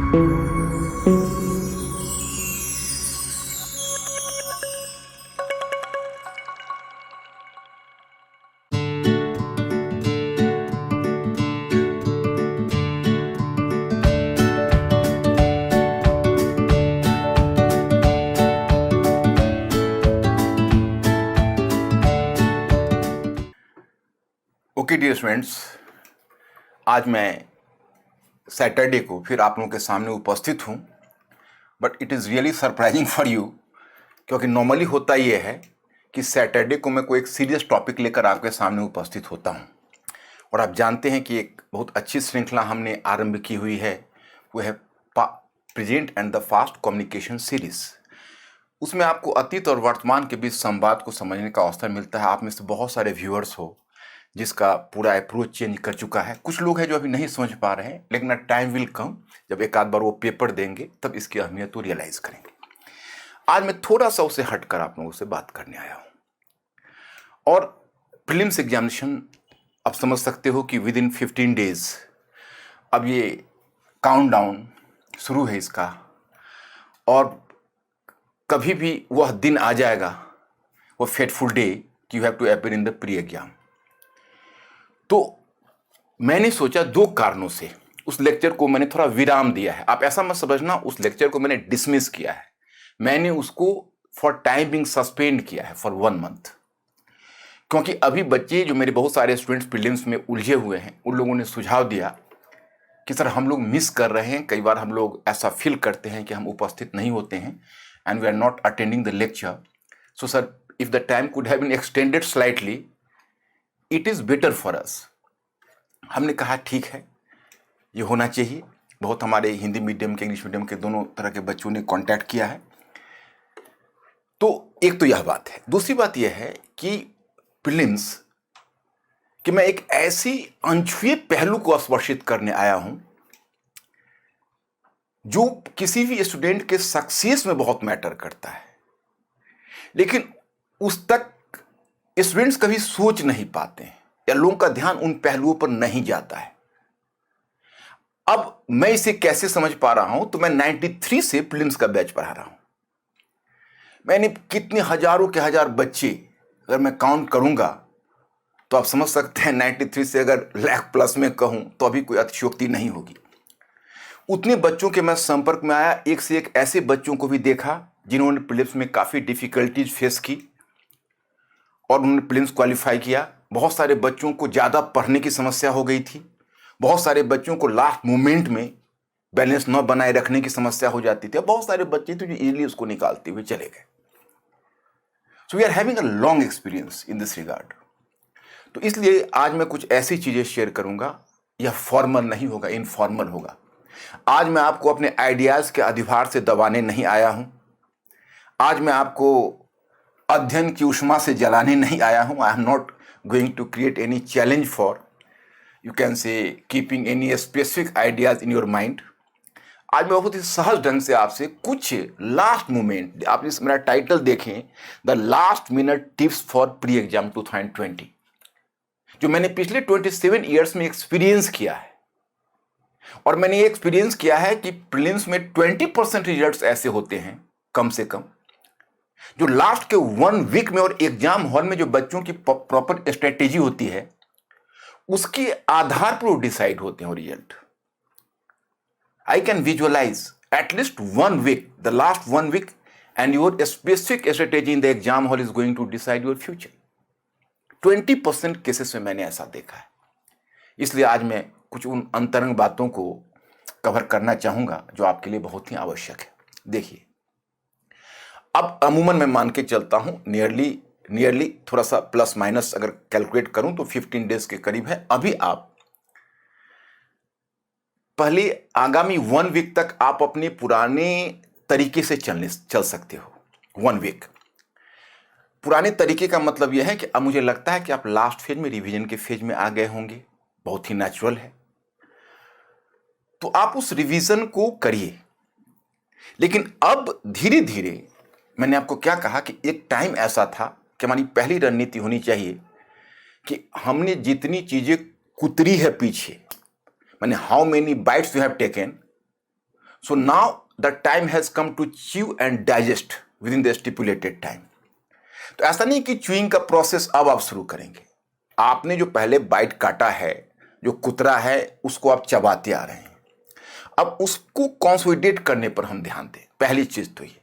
Okay dear students, आज मैं Saturday को फिर आप लोगों के सामने उपस्थित हूँ। But it is really surprising for you, क्योंकि नॉर्मली होता ये है कि सैटरडे को मैं कोई एक सीरियस टॉपिक लेकर आपके सामने उपस्थित होता हूँ। और आप जानते हैं कि एक बहुत अच्छी श्रृंखला हमने आरंभ की हुई है, वो है present and the fast communication series. उसमें आपको अतीत और वर्तमान के बीच संवाद को समझने का अवसर मिलता है। आप में से बहुत सारे व्यूअर्स हो जिसका पूरा अप्रोच चेंज कर चुका है। कुछ लोग हैं जो अभी नहीं समझ पा रहे हैं, लेकिन टाइम विल कम, जब एक आध बार वो पेपर देंगे तब इसकी अहमियत को रियलाइज करेंगे। आज मैं थोड़ा सा उसे हटकर आप लोगों से बात करने आया हूं। और प्रीलिम्स एग्जामिनेशन आप समझ सकते हो कि विद इन 15 डेज अब ये काउंटडाउन शुरू है इसका, और कभी भी वह दिन आ जाएगा, वो फेटफुल डे कि you have to appear in the pre exam. तो मैंने सोचा दो कारणों से उस लेक्चर को मैंने थोड़ा विराम दिया है। आप ऐसा मत समझना उस लेक्चर को मैंने डिसमिस किया है, मैंने उसको फॉर टाइम बिंग सस्पेंड किया है फॉर 1 मंथ। क्योंकि अभी बच्चे जो मेरे बहुत सारे स्टूडेंट्स प्रीलिम्स में उलझे हुए हैं, उन लोगों ने सुझाव दिया कि सर हम लोग मिस कर रहे हैं, कई बार हम लोग ऐसा फील करते हैं कि हम उपस्थित नहीं होते हैं and we are not attending the lecture. So sir if the time could have been extended slightly it is better for us. हमने कहा ठीक है, ये होना चाहिए। बहुत हमारे हिंदी मीडियम के इंग्लिश मीडियम के दोनों तरह के बच्चों ने कांटेक्ट किया है। तो एक तो यह बात है। दूसरी बात यह है कि प्रीलिम्स कि मैं एक ऐसी अनछुए पहलू को स्पर्शित करने आया हूं जो किसी भी स्टूडेंट के सक्सेस में बहुत मैटर करता है, लेकिन उस तक स्टूडेंट्स कभी सोच नहीं पाते हैं या लोगों का ध्यान उन पहलुओं पर नहीं जाता है। अब मैं इसे कैसे समझ पा रहा हूं, तो मैं 93 से प्रीलिम्स का बैच पढ़ा रहा हूं। मैंने कितने हजारों के हजार बच्चे अगर मैं काउंट करूंगा तो आप समझ सकते हैं 93 से अगर लाख प्लस में कहूं तो अभी कोई अतिशयोक्ति नहीं होगी। उतने बच्चों के मैं संपर्क में आया, एक से एक ऐसे बच्चों को भी देखा जिन्होंने प्रीलिम्स में काफ़ी डिफिकल्टीज फेस की और उन्होंने प्रीलिम्स क्वालिफाई किया। बहुत सारे बच्चों को ज़्यादा पढ़ने की समस्या हो गई थी, बहुत सारे बच्चों को लास्ट मोमेंट में बैलेंस न बनाए रखने की समस्या हो जाती थी, बहुत सारे बच्चे थे जो इजीली उसको निकालते हुए चले गए। So we are having a long experience in this regard. तो इसलिए आज मैं कुछ ऐसी चीज़ें शेयर करूंगा, यह फॉर्मल नहीं होगा, इनफॉर्मल होगा। आज मैं आपको अपने आइडियाज़ के अधिभार से दबाने नहीं आया हूं। आज मैं आपको अध्ययन की उष्मा से जलाने नहीं आया हूं। I am not going to create any challenge for you can say keeping any specific ideas in your mind. आज मैं बहुत ही सहज ढंग से आपसे कुछ लास्ट मोमेंट, आप इस मेरा टाइटल देखें the last minute tips for pre exam 2020, जो मैंने पिछले 27 ईयर्स में एक्सपीरियंस किया है। और मैंने ये एक्सपीरियंस किया है कि प्रीलिम्स में 20% रिजल्ट्स ऐसे होते हैं कम से कम, जो लास्ट के 1 वीक में और एग्जाम हॉल में जो बच्चों की प्रॉपर स्ट्रेटेजी होती है उसके आधार पर वो डिसाइड होते हैं result. I can visualise at least 1 week, the last 1 week, and your specific strategy in the exam hall is going to decide your future. 20% cases में मैंने ऐसा देखा है। इसलिए आज मैं कुछ उन अंतरंग बातों को कवर करना चाहूंगा जो आपके लिए बहुत ही आवश्यक है। देखिए, अब अमूमन मैं मान के चलता हूं नियरली थोड़ा सा प्लस माइनस अगर कैलकुलेट करूं तो 15 डेज के करीब है। अभी आप पहले आगामी 1 वीक तक आप अपने पुराने तरीके से चल सकते हो। 1 वीक पुराने तरीके का मतलब यह है कि अब मुझे लगता है कि आप लास्ट फेज में, रिवीजन के फेज में आ गए होंगे, बहुत ही नेचुरल है। तो आप उस रिवीजन को करिए। लेकिन अब धीरे धीरे मैंने आपको क्या कहा कि एक टाइम ऐसा था कि हमारी पहली रणनीति होनी चाहिए कि हमने जितनी चीजें कुतरी है पीछे, माने how many bytes you have taken, So now the time has come to chew and digest within the stipulated time. तो ऐसा नहीं कि च्यूइंग का प्रोसेस अब आप शुरू करेंगे। आपने जो पहले बाइट काटा है, जो कुतरा है, उसको आप चबाते आ रहे हैं। अब उसको कंसोलिडेट करने पर हम ध्यान दें, पहली चीज तो ये।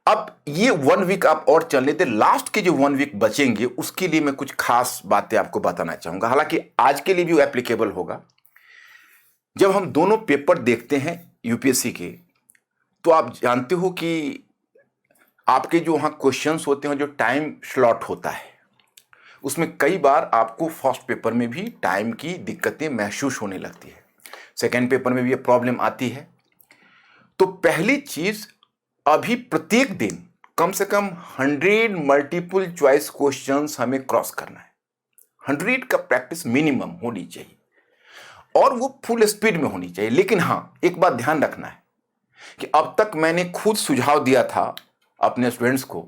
अब ये 1 वीक आप और चल लेते, लास्ट के जो 1 वीक बचेंगे उसके लिए मैं कुछ खास बातें आपको बताना चाहूंगा, हालांकि आज के लिए भी वो एप्लीकेबल होगा। जब हम दोनों पेपर देखते हैं यूपीएससी के, तो आप जानते हो कि आपके जो वहाँ क्वेश्चंस होते हैं, जो टाइम स्लॉट होता है, उसमें कई बार आपको फर्स्ट पेपर में भी टाइम की दिक्कतें महसूस होने लगती है, सेकेंड पेपर में भी ये प्रॉब्लम आती है। तो पहली चीज, अभी प्रत्येक दिन कम से कम 100 मल्टीपल चॉइस क्वेश्चंस हमें क्रॉस करना है। 100 का प्रैक्टिस मिनिमम होनी चाहिए और वो फुल स्पीड में होनी चाहिए। लेकिन हाँ, एक बात ध्यान रखना है कि अब तक मैंने खुद सुझाव दिया था अपने स्टूडेंट्स को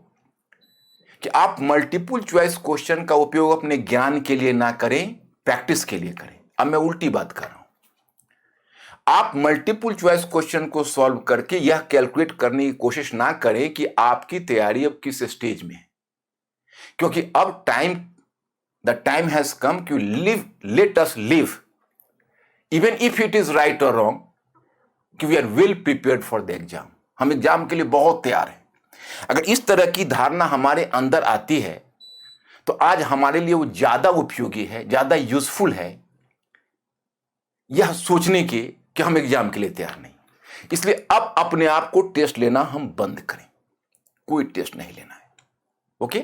कि आप मल्टीपल चॉइस क्वेश्चन का उपयोग अपने ज्ञान के लिए ना करें, प्रैक्टिस के लिए करें। अब मैं उल्टी बात कर रहा हूं। आप मल्टीपल चॉइस क्वेश्चन को सॉल्व करके यह कैलकुलेट करने की कोशिश ना करें कि आपकी तैयारी अब किस स्टेज में है, क्योंकि अब the time has come to live, let us live even if it is right और रॉन्ग, कि we are well prepared for the exam. हम एग्जाम के लिए बहुत तैयार हैं। अगर इस तरह की धारणा हमारे अंदर आती है तो आज हमारे लिए वो ज्यादा उपयोगी है, ज्यादा यूजफुल है यह सोचने के कि हम एग्जाम के लिए तैयार नहीं। इसलिए अब अपने आप को टेस्ट लेना हम बंद करें, कोई टेस्ट नहीं लेना है। ओके,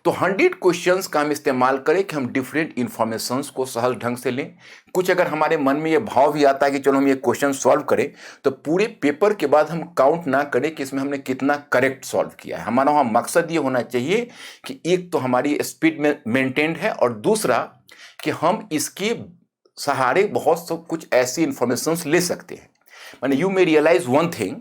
तो 100 क्वेश्चंस का हम इस्तेमाल करें कि हम डिफरेंट इंफॉर्मेशंस को सहज ढंग से लें। कुछ अगर हमारे मन में ये भाव भी आता है कि चलो हम ये क्वेश्चन सॉल्व करें, तो पूरे पेपर के बाद हम काउंट ना करें कि इसमें हमने कितना करेक्ट सॉल्व किया है। हमारा वहाँ मकसद ये होना चाहिए कि एक तो हमारी स्पीड में मेंटेन्ड है और दूसरा कि हम इसके सहारे बहुत सब कुछ ऐसी इंफॉर्मेशंस ले सकते हैं। मैंने you may realise one thing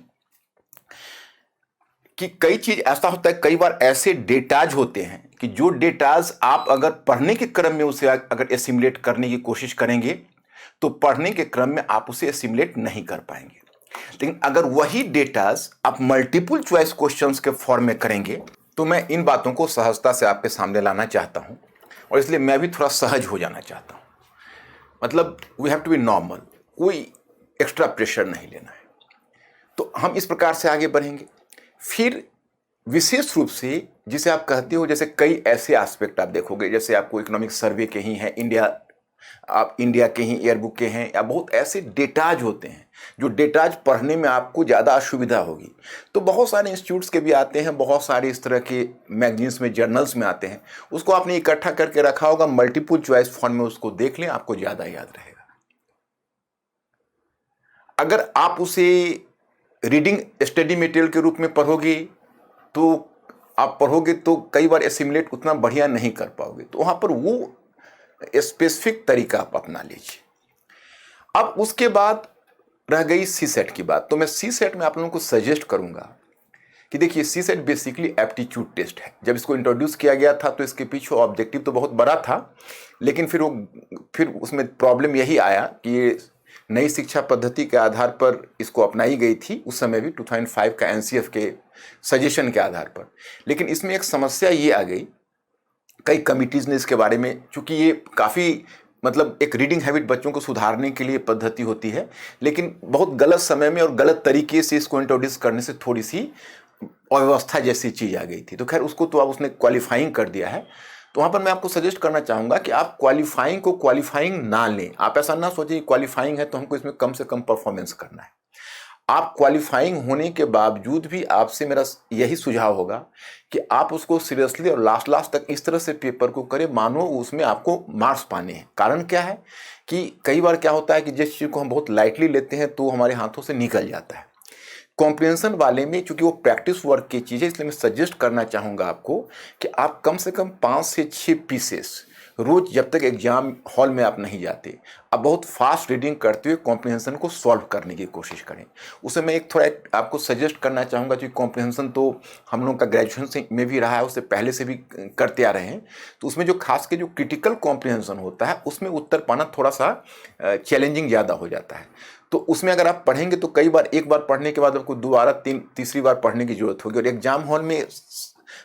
कि कई चीज ऐसा होता है, कई बार ऐसे डेटाज होते हैं कि जो डेटाज आप अगर पढ़ने के क्रम में उसे अगर एसिमुलेट करने की कोशिश करेंगे तो पढ़ने के क्रम में आप उसे एसिमुलेट नहीं कर पाएंगे। लेकिन अगर वही डेटाज आप मल्टीपल चॉइस क्वेश्चंस के फॉर्म में करेंगे तो मैं इन बातों को सहजता से आपके सामने लाना चाहता हूं और इसलिए मैं भी थोड़ा सहज हो जाना चाहता हूं। मतलब we have to be normal, कोई एक्स्ट्रा प्रेशर नहीं लेना है। तो हम इस प्रकार से आगे बढ़ेंगे। फिर विशेष रूप से जिसे आप कहते हो, जैसे कई ऐसे एस्पेक्ट आप देखोगे, जैसे आपको इकोनॉमिक सर्वे के ही हैं, आप इंडिया के ही एयरबुक के हैं, या बहुत ऐसे डेटाज होते हैं जो डेटाज पढ़ने में आपको ज़्यादा असुविधा होगी। तो बहुत सारे इंस्टीट्यूट्स के भी आते हैं, बहुत सारे इस तरह के मैगजीन्स में, जर्नल्स में आते हैं, उसको आपने इकट्ठा करके रखा होगा, मल्टीपल चॉइस फॉर्म में उसको देख लें, आपको ज़्यादा याद रहेगा। अगर आप उसे रीडिंग स्टडी मटेरियल के रूप में पढ़ोगे तो कई बार एसिमुलेट उतना बढ़िया नहीं कर पाओगे, तो वहाँ पर वो स्पेसिफिक तरीका आप अपना लीजिए। अब उसके बाद रह गई सी सेट की बात। तो मैं सी सेट में आप लोगों को सजेस्ट करूंगा कि देखिए, सी सेट बेसिकली एप्टीट्यूड टेस्ट है। जब इसको इंट्रोड्यूस किया गया था तो इसके पीछे ऑब्जेक्टिव तो बहुत बड़ा था, लेकिन फिर उसमें प्रॉब्लम यही आया कि ये नई शिक्षा पद्धति के आधार पर इसको अपनाई गई थी उस समय भी, 2005 का एनसीएफ के सजेशन के आधार पर। लेकिन इसमें एक समस्या ये आ गई, कई कमिटीज ने इसके बारे में, चूंकि ये काफ़ी मतलब एक रीडिंग हैबिट बच्चों को सुधारने के लिए पद्धति होती है, लेकिन बहुत गलत समय में और गलत तरीके से इसको इंट्रोड्यूस करने से थोड़ी सी अव्यवस्था जैसी चीज़ आ गई थी। तो खैर उसको तो अब उसने क्वालिफाइंग कर दिया है। तो वहाँ पर मैं आपको सजेस्ट करना चाहूँगा कि आप क्वालिफाइंग को क्वालिफाइंग ना लें। आप ऐसा ना सोचिए क्वालिफाइंग है तो हमको इसमें कम से कम परफॉर्मेंस करना है। आप क्वालिफाइंग होने के बावजूद भी आपसे मेरा यही सुझाव होगा कि आप उसको सीरियसली और लास्ट तक इस तरह से पेपर को करें मानो उसमें आपको मार्क्स पाने हैं। कारण क्या है कि कई बार क्या होता है कि जिस चीज़ को हम बहुत लाइटली लेते हैं तो हमारे हाथों से निकल जाता है। कॉम्प्रिहेंशन वाले में चूंकि वो प्रैक्टिस वर्क की चीज़ है, इसलिए मैं सजेस्ट करना चाहूँगा आपको कि आप कम से कम 5 से 6 पीसेस रोज जब तक एग्जाम हॉल में आप नहीं जाते, आप बहुत फास्ट रीडिंग करते हुए कॉम्प्रिहेंशन को सॉल्व करने की कोशिश करें। उसमें मैं एक आपको सजेस्ट करना चाहूँगा, क्योंकि कॉम्प्रिहेंशन तो हम लोग का ग्रेजुएशन से में भी रहा है, उससे पहले से भी करते आ रहे हैं। तो उसमें जो खास के जो क्रिटिकल कॉम्प्रिहेंशन होता है उसमें उत्तर पाना थोड़ा सा चैलेंजिंग ज़्यादा हो जाता है। तो उसमें अगर आप पढ़ेंगे तो कई बार एक बार पढ़ने के बाद आपको दोबारा तीसरी बार पढ़ने की जरूरत होगी। और एग्जाम हॉल में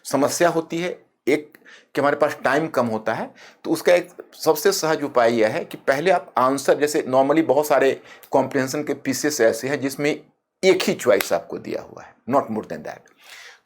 समस्या होती है एक कि हमारे पास टाइम कम होता है। तो उसका एक सबसे सहज उपाय यह है कि पहले आप आंसर, जैसे नॉर्मली बहुत सारे कॉम्प्रिहेंशन के पीसेस ऐसे हैं जिसमें एक ही चॉइस आपको दिया हुआ है, नॉट मोर देन दैट।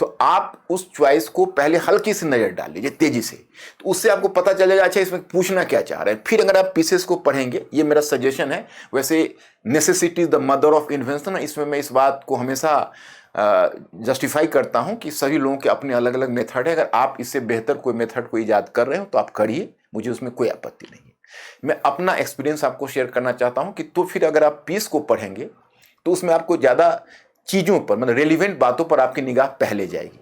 तो आप उस चॉइस को पहले हल्की सी नज़र डाल लीजिए तेजी से, तो उससे आपको पता चलेगा अच्छा इसमें पूछना क्या चाह रहे हैं। फिर अगर आप पीसेस को पढ़ेंगे, ये मेरा सजेशन है। वैसे necessity is the mother of invention, इसमें मैं इस बात को हमेशा जस्टिफाई करता हूं कि सभी लोगों के अपने अलग अलग मेथड है। अगर आप इससे बेहतर कोई मेथड को ईजाद कर रहे हो तो आप करिए, मुझे उसमें कोई आपत्ति नहीं है। मैं अपना एक्सपीरियंस आपको शेयर करना चाहता हूं कि तो फिर अगर आप पीस को पढ़ेंगे तो उसमें आपको ज़्यादा चीज़ों पर, मतलब रेलिवेंट बातों पर आपकी निगाह पहले जाएगी।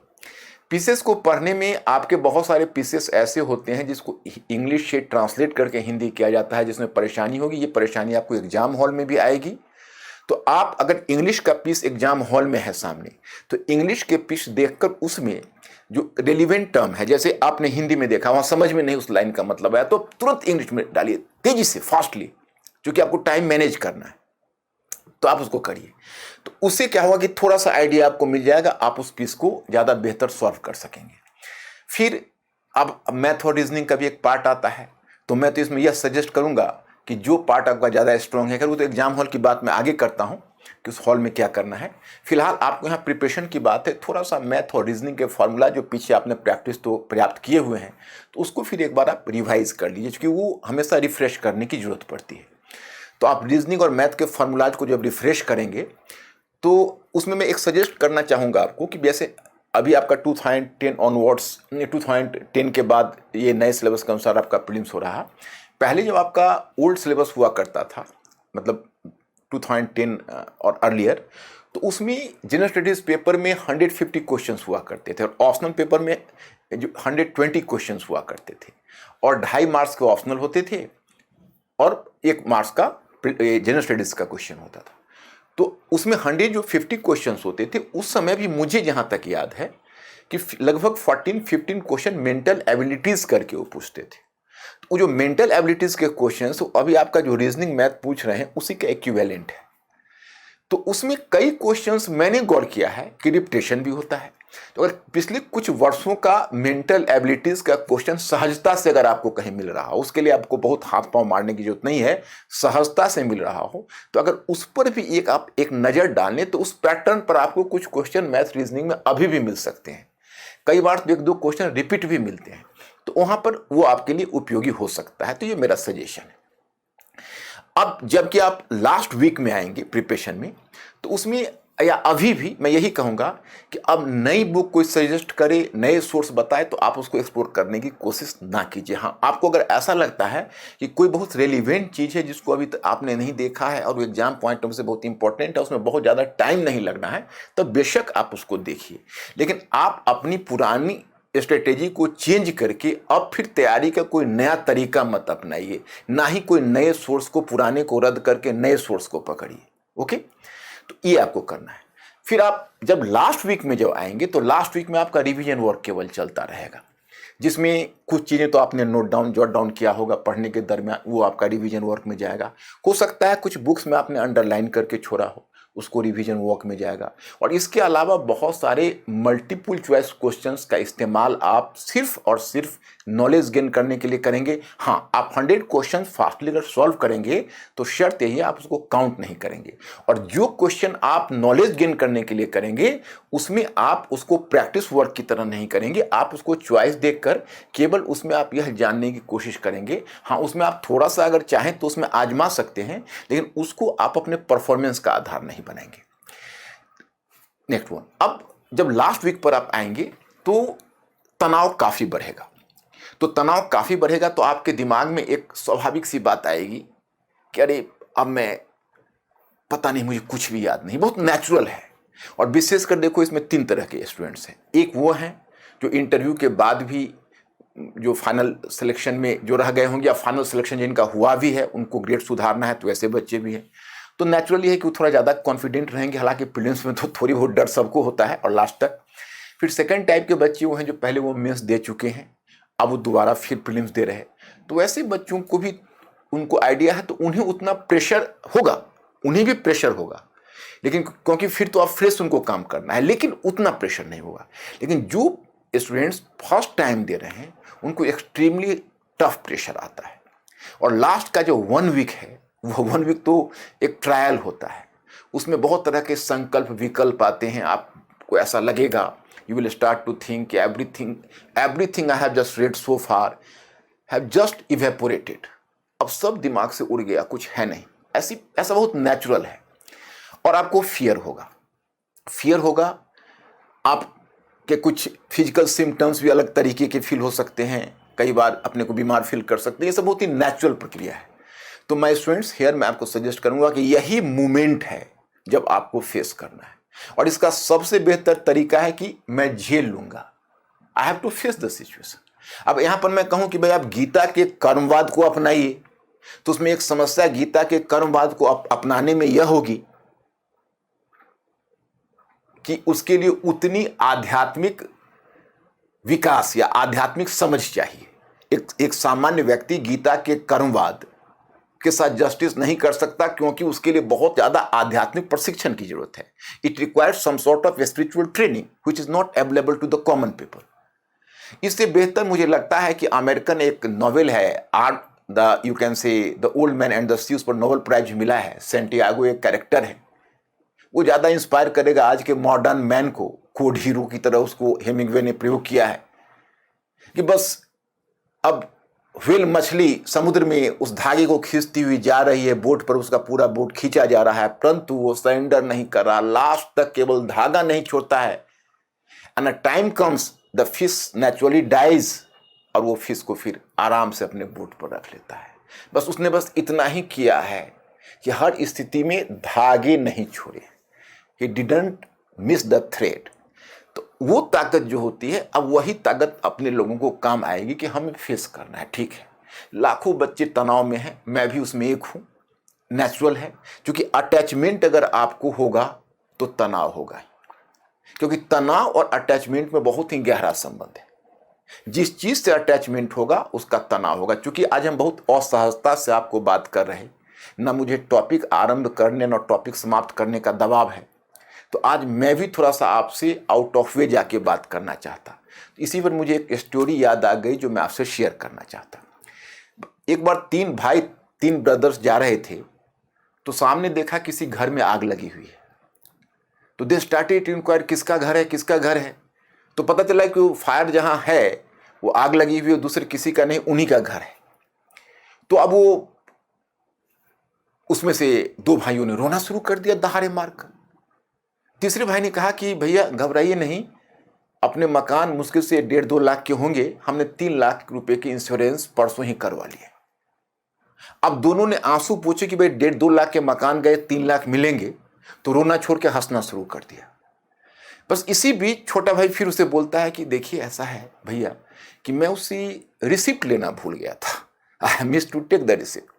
पीसेस को पढ़ने में आपके बहुत सारे पीसेस ऐसे होते हैं जिसको इंग्लिश से ट्रांसलेट करके हिंदी किया जाता है, जिसमें परेशानी होगी। ये परेशानी आपको एग्जाम हॉल में भी आएगी। तो आप अगर इंग्लिश का पीस एग्जाम हॉल में है सामने, तो इंग्लिश के पीस देखकर उसमें जो रेलिवेंट टर्म है, जैसे आपने हिंदी में देखा वहां समझ में नहीं उस लाइन का मतलब आया, तो तुरंत इंग्लिश में डालिए तेजी से, फास्टली, क्योंकि आपको टाइम मैनेज करना है। तो आप उसको करिए, तो उससे क्या होगा कि थोड़ा सा आइडिया आपको मिल जाएगा, आप उस पीस को ज़्यादा बेहतर सॉल्व कर सकेंगे। फिर अब मैथ और रीजनिंग का भी एक पार्ट आता है। तो मैं तो इसमें यह सजेस्ट करूंगा कि जो पार्ट आपका ज़्यादा स्ट्रॉन्ग है, अगर वो तो एग्जाम हॉल की बात मैं आगे करता हूं कि उस हॉल में क्या करना है। फिलहाल आपको यहाँ प्रिपरेशन की बात है, थोड़ा सा मैथ और रीजनिंग के फॉर्मूला जो पीछे आपने प्रैक्टिस तो पर्याप्त किए हुए हैं, तो उसको फिर एक बार आप रिवाइज कर लीजिए, क्योंकि वो हमेशा रिफ्रेश करने की जरूरत पड़ती है। तो आप रीजनिंग और मैथ के फॉर्मूलाज को जब रिफ्रेश करेंगे तो उसमें मैं एक सजेस्ट करना चाहूँगा आपको कि जैसे अभी आपका 2010 ऑनवर्ड्स, 2010 के बाद ये नए सिलेबस के अनुसार आपका प्रीलिम्स हो रहा है। पहले जब आपका ओल्ड सिलेबस हुआ करता था, मतलब 2010 और अर्लियर, तो उसमें जनरल स्टडीज़ पेपर में 150 क्वेश्चंस हुआ करते थे और ऑप्शनल पेपर में जो 120 क्वेश्चंस हुआ करते थे, और 2.5 मार्क्स के ऑप्शनल होते थे और 1 मार्क्स का जनरल स्टडीज़ का क्वेश्चन होता था। तो उसमें 150 क्वेश्चंस होते थे। उस समय भी मुझे जहाँ तक याद है कि लगभग 14-15 क्वेश्चन मेंटल एबिलिटीज़ करके वो पूछते थे। तो वो जो मेंटल एबिलिटीज़ के क्वेश्चंस अभी आपका जो रीजनिंग मैथ पूछ रहे हैं उसी का इक्विवेलेंट है। तो उसमें कई क्वेश्चंस मैंने गौर किया है कि रिपीटेशन भी होता है। तो अगर पिछले कुछ वर्षों का मेंटल एबिलिटीज का क्वेश्चन सहजता से अगर आपको कहीं मिल रहा हो, उसके लिए आपको बहुत हाथ पांव मारने की जरूरत नहीं है, सहजता से मिल रहा हो, तो अगर उस पर भी आप एक नज़र डालें तो उस पैटर्न पर आपको कुछ क्वेश्चन मैथ रीजनिंग में अभी भी मिल सकते हैं। कई बार तो 1-2 क्वेश्चन रिपीट भी मिलते हैं, तो वहां पर वो आपके लिए उपयोगी हो सकता है। तो ये मेरा सजेशन है। अब जबकि आप लास्ट वीक में आएंगे प्रिपरेशन में, तो उसमें या अभी भी मैं यही कहूँगा कि अब नई बुक कोई सजेस्ट करे, नए सोर्स बताए, तो आप उसको एक्सप्लोर करने की कोशिश ना कीजिए। हाँ, आपको अगर ऐसा लगता है कि कोई बहुत रेलिवेंट चीज़ है जिसको अभी तक आपने नहीं देखा है और वो एग्जाम पॉइंट ऑफ से बहुत इंपॉर्टेंट है, उसमें बहुत ज़्यादा टाइम नहीं लगना है, तो बेशक आप उसको देखिए। लेकिन आप अपनी पुरानी स्ट्रेटेजी को चेंज करके अब फिर तैयारी का कोई नया तरीका मत अपनाइए, ना ही कोई नए सोर्स को, पुराने को रद्द करके नए सोर्स को पकड़िए। ओके, तो ये आपको करना है। फिर आप जब लास्ट वीक में जब आएंगे तो लास्ट वीक में आपका रिवीजन वर्क केवल चलता रहेगा, जिसमें कुछ चीज़ें तो आपने नोट डाउन, जॉट डाउन किया होगा पढ़ने के दरमियान, वो आपका रिवीजन वर्क में जाएगा। हो सकता है कुछ बुक्स में आपने अंडरलाइन करके छोड़ा हो, उसको रिवीजन वर्क में जाएगा। और इसके अलावा बहुत सारे मल्टीपल चॉइस क्वेश्चंस का इस्तेमाल आप सिर्फ और सिर्फ नॉलेज गेन करने के लिए करेंगे। हाँ, आप 100 क्वेश्चन फास्टली अगर सॉल्व करेंगे तो शर्त यही है आप उसको काउंट नहीं करेंगे। और जो क्वेश्चन आप नॉलेज गेन करने के लिए करेंगे उसमें आप उसको प्रैक्टिस वर्क की तरह नहीं करेंगे, आप उसको चॉइस देखकर केवल उसमें आप यह जानने की कोशिश करेंगे। हाँ, उसमें आप थोड़ा सा अगर चाहें तो उसमें आजमा सकते हैं, लेकिन उसको आप अपने परफॉर्मेंस का आधार नहीं बनाएंगे। नेक्स्ट वन, अब जब लास्ट वीक पर आप आएंगे तो तनाव काफ़ी बढ़ेगा। तो तनाव काफ़ी बढ़ेगा तो आपके दिमाग में एक स्वाभाविक सी बात आएगी कि अरे अब मैं, पता नहीं, मुझे कुछ भी याद नहीं। बहुत नेचुरल है। और विशेषकर देखो, इसमें 3 तरह के स्टूडेंट्स हैं। एक वो हैं जो इंटरव्यू के बाद भी जो फाइनल सिलेक्शन में जो रह गए होंगे या फाइनल सिलेक्शन जिनका हुआ भी है उनको ग्रेड सुधारना है, तो ऐसे बच्चे भी हैं। तो नेचुरली है कि वो थोड़ा ज़्यादा कॉन्फिडेंट रहेंगे, हालांकि प्रीलिम्स में तो थोड़ी बहुत डर सबको होता है और लास्ट तक। फिर सेकंड टाइप के बच्चे वो हैं जो पहले वो मेंस दे चुके हैं, अब वो दोबारा फिर प्रीलिम्स दे रहे हैं। तो ऐसे बच्चों को भी उनको आइडिया है, तो उन्हें उतना प्रेशर होगा, उन्हें भी प्रेशर होगा, लेकिन क्योंकि फिर तो आप फ्रेश उनको काम करना है, लेकिन उतना प्रेशर नहीं होगा। लेकिन जो स्टूडेंट्स फर्स्ट टाइम दे रहे हैं उनको एक्सट्रीमली टफ प्रेशर आता है। और लास्ट का जो 1 वीक है, वो 1 वीक तो एक ट्रायल होता है, उसमें बहुत तरह के संकल्प विकल्प आते हैं। आपको ऐसा लगेगा, you will start to think everything I have just read so far have just evaporated. अब सब दिमाग से उड़ गया, कुछ है नहीं। ऐसा बहुत नेचुरल है। और आपको फियर होगा, आपके कुछ फिजिकल सिम्टम्स भी अलग तरीके के फील हो सकते हैं, कई बार अपने को बीमार फील कर सकते हैं। ये सब बहुत ही नेचुरल प्रक्रिया है। तो माय स्टूडेंट्स, हियर मैं आपको सजेस्ट करूंगा कि यही मोमेंट है जब आपको फेस करना है, और इसका सबसे बेहतर तरीका है कि मैं झेल लूंगा, I have to face the situation. अब यहां पर मैं कहूं कि भाई आप गीता के कर्मवाद को अपनाइए, तो उसमें एक समस्या गीता के कर्मवाद को अपनाने में यह होगी कि उसके लिए उतनी आध्यात्मिक विकास या आध्यात्मिक समझ चाहिए। एक सामान्य व्यक्ति गीता के कर्मवाद के साथ जस्टिस नहीं कर सकता, क्योंकि उसके लिए बहुत ज्यादा आध्यात्मिक प्रशिक्षण की जरूरत है। It requires some sort of spiritual training which is not available to the common people. इससे बेहतर मुझे लगता है कि अमेरिकन एक नॉवेल है, art the you can say the old man and the sea, उस पर नोबेल प्राइज मिला है। सेंटियागो एक कैरेक्टर है, वो ज़्यादा इंस्पायर करेगा आज के मॉडर्न मैन को। कोड हीरो की तरह उसको हेमिंग्वे ने प्रयोग किया है कि बस अब व्हेल मछली समुद्र में उस धागे को खींचती हुई जा रही है, बोट पर उसका पूरा बोट खींचा जा रहा है, परंतु वो सरेंडर नहीं कर रहा, लास्ट तक केवल धागा नहीं छोड़ता है। And a time comes the fish naturally dies, और वो फिश को फिर आराम से अपने बोट पर रख लेता है। बस उसने बस इतना ही किया है कि हर स्थिति में धागे नहीं छोड़े, he didn't miss the thread. तो वो ताकत जो होती है, अब वही ताकत अपने लोगों को काम आएगी कि हमें फेस करना है। ठीक है, लाखों बच्चे तनाव में हैं, मैं भी उसमें एक हूँ, नेचुरल है, क्योंकि अटैचमेंट अगर आपको होगा तो तनाव होगा, क्योंकि तनाव और अटैचमेंट में बहुत ही गहरा संबंध है। जिस चीज से अटैचमेंट होगा उसका तनाव होगा। क्योंकि आज हम बहुत असहजता से आपको बात कर रहे हैं, ना मुझे टॉपिक आरंभ करने ना टॉपिक समाप्त करने का दबाव है, तो आज मैं भी थोड़ा सा आपसे आउट ऑफ वे जाके बात करना चाहता। इसी पर मुझे एक स्टोरी याद आ गई जो मैं आपसे शेयर करना चाहता। एक बार 3 ब्रदर्स जा रहे थे, तो सामने देखा किसी घर में आग लगी हुई है। तो दे स्टार्टेड टू इंक्वायर, किसका घर है, किसका घर है। तो पता चला कि वो फायर जहां है, वो आग लगी हुई है, दूसरे किसी का नहीं, उन्हीं का घर है। तो अब वो उसमें से 2 भाइयों ने रोना शुरू कर दिया दहाड़े मारकर। तीसरे भाई ने कहा कि भैया घबराइए नहीं, अपने मकान मुश्किल से 1.5-2 लाख के होंगे, हमने 3 लाख रुपए की इंश्योरेंस परसों ही करवा लिए। अब दोनों ने आंसू पूछे कि भाई 1.5-2 लाख के मकान गए, 3 लाख मिलेंगे, तो रोना छोड़ के हंसना शुरू कर दिया। बस इसी बीच छोटा भाई फिर उसे बोलता है कि देखिए ऐसा है भैया कि मैं उसी रिसिप्ट लेना भूल गया था, I miss to take the receipt.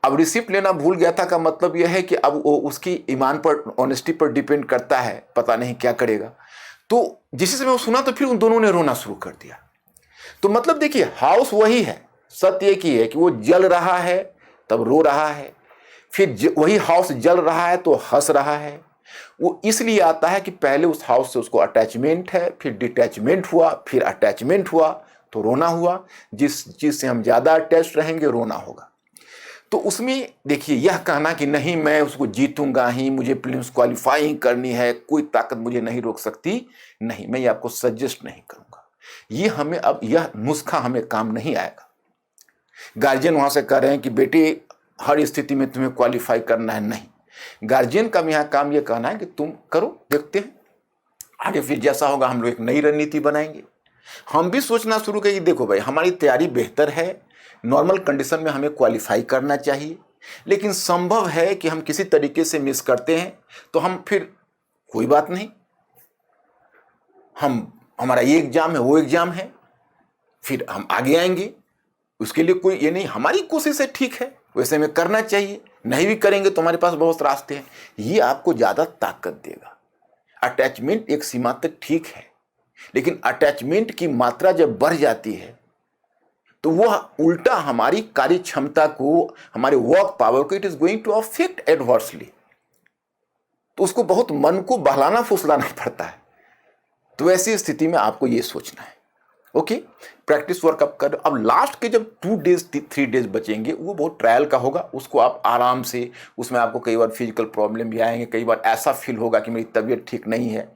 अब रिसिप्ट लेना भूल गया था का मतलब यह है कि अब वो उसकी ईमान पर, ऑनेस्टी पर डिपेंड करता है, पता नहीं क्या करेगा। तो जिस समय वो सुना तो फिर उन दोनों ने रोना शुरू कर दिया। तो मतलब देखिए, हाउस वही है, सत्य एक ही है कि वो जल रहा है तब रो रहा है, फिर वही हाउस जल रहा है तो हंस रहा है। वो इसलिए आता है कि पहले उस हाउस से उसको अटैचमेंट है, फिर डिटैचमेंट हुआ, फिर अटैचमेंट हुआ तो रोना हुआ। जिस चीज से हम ज्यादा अटैच रहेंगे रोना होगा। तो उसमें देखिए, यह कहना कि नहीं मैं उसको जीतूंगा ही, मुझे प्रीलिम्स क्वालिफाई करनी है, कोई ताकत मुझे नहीं रोक सकती, नहीं, मैं ये आपको सजेस्ट नहीं करूंगा। ये हमें अब यह नुस्खा हमें काम नहीं आएगा। गार्जियन वहां से कह रहे हैं कि बेटे हर स्थिति में तुम्हें क्वालिफाई करना है, नहीं, गार्जियन का यहाँ काम यह कहना है कि तुम करो, देखते हैं आगे फिर जैसा होगा हम लोग एक नई रणनीति बनाएंगे। हम भी सोचना शुरू करें कि देखो भाई हमारी तैयारी बेहतर है, नॉर्मल कंडीशन में हमें क्वालिफाई करना चाहिए, लेकिन संभव है कि हम किसी तरीके से मिस करते हैं, तो हम फिर कोई बात नहीं, हमारा ये एग्जाम है वो एग्जाम है, फिर हम आगे आएंगे। उसके लिए कोई ये नहीं, हमारी कोशिश है, ठीक है, वैसे हमें करना चाहिए, नहीं भी करेंगे तो हमारे पास बहुत रास्ते हैं। ये आपको ज़्यादा ताकत देगा। अटैचमेंट एक सीमा तक ठीक है, लेकिन अटैचमेंट की मात्रा जब बढ़ जाती है तो वह उल्टा हमारी कार्य क्षमता को, हमारे वर्क पावर को, it is going to affect adversely. तो उसको बहुत मन को बहलाना फुसलाना पड़ता है। तो ऐसी स्थिति में आपको ये सोचना है, ओके, प्रैक्टिस वर्क अप कर। अब लास्ट के जब 2 डेज 3 डेज बचेंगे वो बहुत ट्रायल का होगा, उसको आप आराम से, उसमें आपको कई बार फिजिकल प्रॉब्लम भी आएंगे, कई बार ऐसा फील होगा कि मेरी तबीयत ठीक नहीं है।